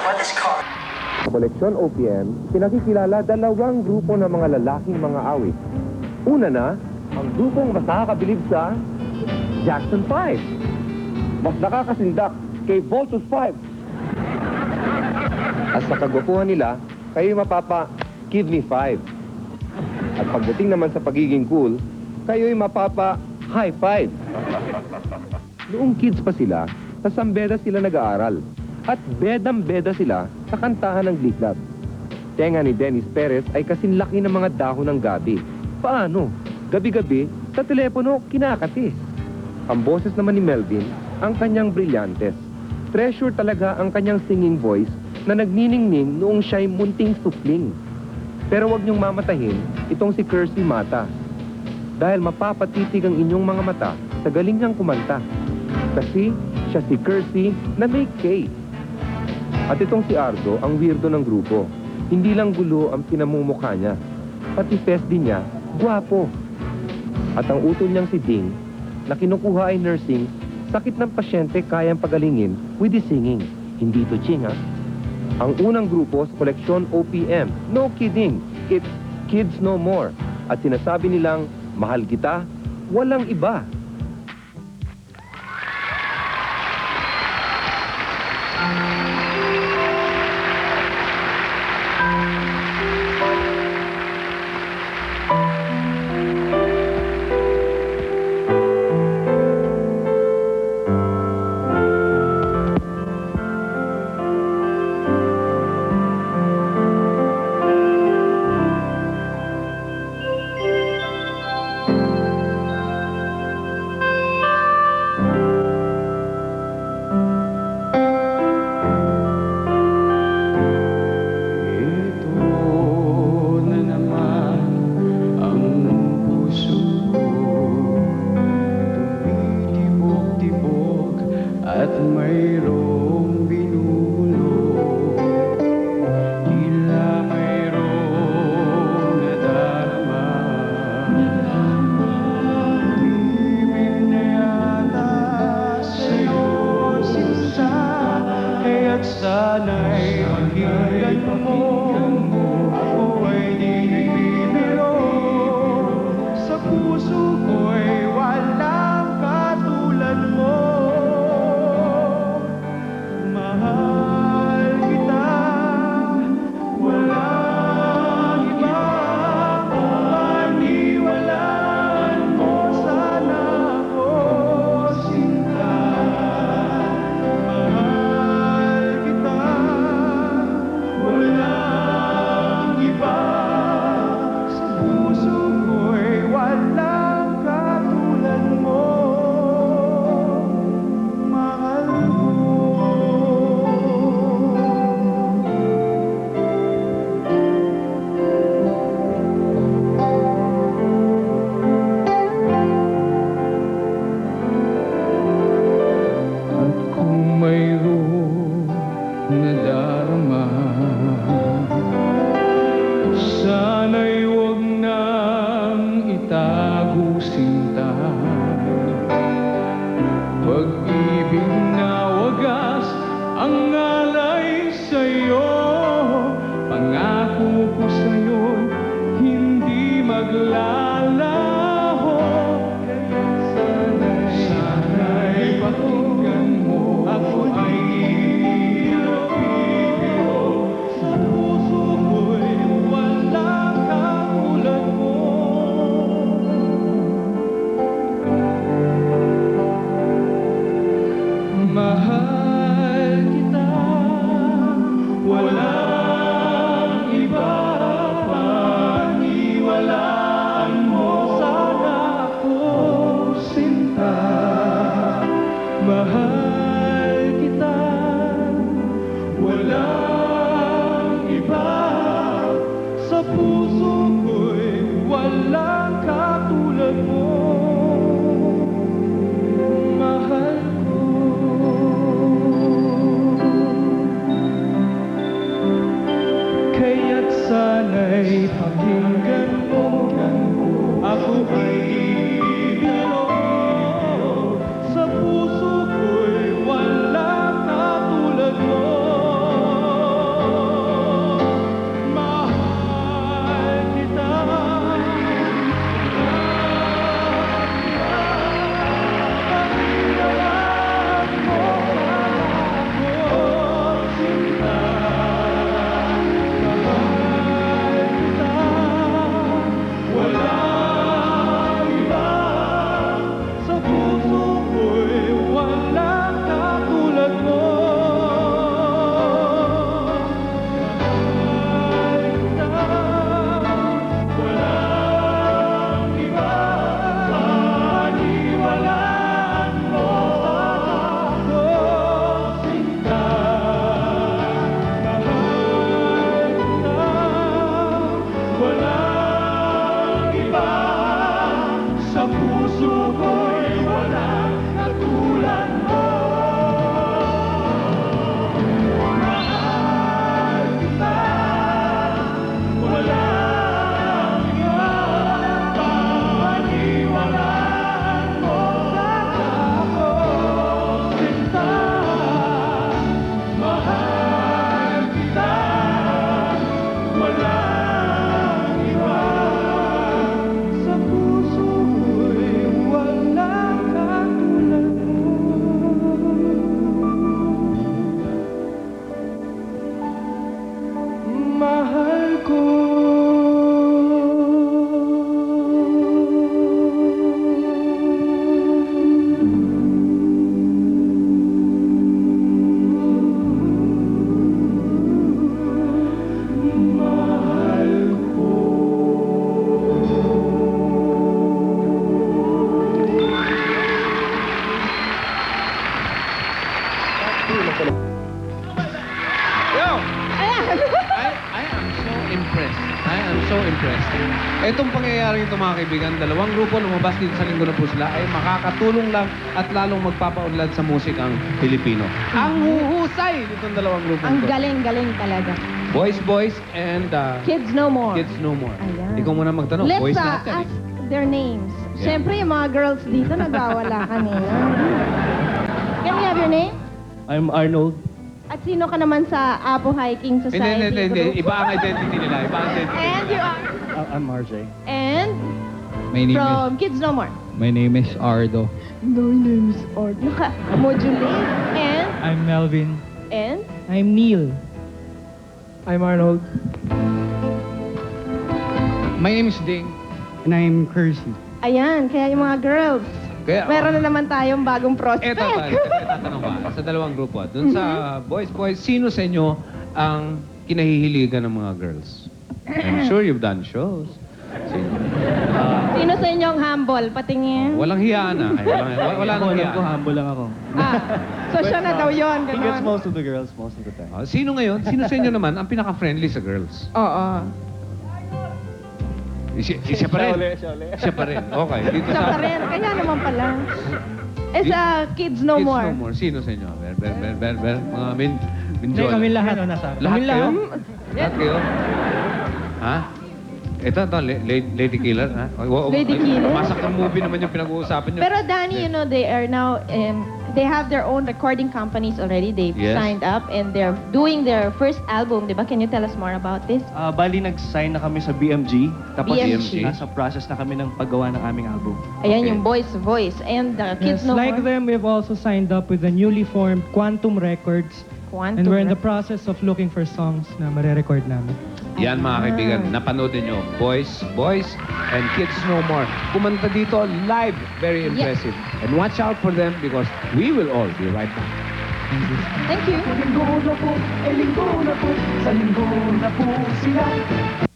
Sa koleksyon OPM, pinakikilala dalawang grupo ng mga lalaking mga awit. Una na, ang grupong mas nakakabilib sa Jackson 5. Mas nakakasindak kay Voltus 5. At sa kagwapuhan nila, kayo'y mapapa Give Me 5. At pagdating naman sa pagiging cool, kayo'y mapapa High 5. Noong kids pa sila, sa Sambeda sila nag-aaral. At bedang-beda sila sa kantahan ng Glee Club. Tenga ni Dennis Perez ay kasing laki ng mga dahon ng gabi. Paano? Gabi-gabi, sa telepono, kinakatis. Ang boses naman ni Melvin, ang kanyang brilyantes. Treasure talaga ang kanyang singing voice na nagniningning noong siya'y munting supling. Pero wag niyong mamatahin itong si Kersey Mata. Dahil mapapatitig ang inyong mga mata sa galing niyang kumanta. Kasi siya si Kersey na may K. At itong si Ardo, ang weirdo ng grupo. Hindi lang gulo ang pinamumukha niya. Pati face din niya, gwapo. At ang utol niyang si Ding, na kinukuha ay nursing, sakit ng pasyente kayang pagalingin with the singing. Hindi to ching, ha? Ang unang grupo sa koleksyon OPM, no kidding, it's Kids No More. At sinasabi nilang, mahal kita, walang iba. Sana'y pakinggan mo, ako ay di nagbibiro. Sa puso ko'y walang katulad mo. Mahal kita, walang iba. Paniwalaan mo sana ako, sinta. Walang iba, sa puso ko'y walang katulad mo. Mahal mo. At kung mayroong nadarama, sana'y huwag nang itago, sinta. Pag-ibig na wagas ang alay sa'yo. Pangako ko sa'yo, hindi maglalaho. Sana'y pakinggan mo, ako ay bibiro. Sa puso ko'y walang katulad mo. Mahal kita, so impressed. Etong pangyayari ito mga kaibigan, dalawang grupo lumabas dito sa Linggo na po sila ay makakatulong lang at lalong magpapaunlad sa musikang Pilipino. Ang huhusay nitong dalawang grupo Ang ito. galing-galing talaga. Boys and Kids No More. Kids No More. Ayan. Ikaw muna magtanong. Let's Boys lahat yan ask their names. Yeah. Siyempre, yung mga girls dito nagwawala kanina. Can we have your name? I'm Arnold. At sino ka naman sa Apo Hiking Society Hindi. group? Iba ang identity nila. Iba ang identity. And you are? I'm RJ. And My name from Kids No More. My name is Ardo. My name is Ord. Naka-modulate. And? I'm Melvin. And? I'm Neil. I'm Arnold. My name is Ding. And I'm Kersey. Ayan, kaya yung mga girls. Kaya, Meron na naman tayong bagong prospect. Eto, tatanong ka. Sa dalawang grupo. Doon sa boys, sino sa inyo ang kinahihiligan ng mga girls? I'm sure you've done shows. Sino? Sino sa inyong humble? Patingin. Walang hiyaan ah. Ay, wala nang hiyaan. humble lang ako. So siya na daw yun. He gets Ganon. most of the girls most of the time. Sino ngayon? Sino sa inyo naman ang pinaka-friendly sa girls? Oo. Siya pa rin. Siya uli. Siya pa rin. Okay. Dito Siya sa... pa rin. Kaya naman pala. Eh sa Kids No Kids More. No More. Sino sa inyo? Ber. Mga Hindi, kami lahat. Lahat kayo? Hmm. Lahat kayo? Ha? Ito, Lady Killer, ha? Lady Killer? Masak ng movie naman yung pinag-uusapan nyo. Pero Danny, you know, they are now, they have their own recording companies already. They've Yes. signed up and they're doing their first album, di ba? Can you tell us more about this? Bali, nag-sign na kami sa BMG. Tapos BMG. nasa process na kami ng paggawa ng aming album. Ayan Okay. yung Boys Voice and the Kids Yes, No like More. them, we've also signed up with the newly formed Quantum Records. Quantum And we're in the Rap- process of looking for songs na marirecord namin. Yan mga kaibigan, napanood nyo. Boys, and Kids No More. Kumanta dito live. Very impressive. And watch out for them because we will all be right back. Thank you. Linggo na po, linggo na po, sa linggo na po sila.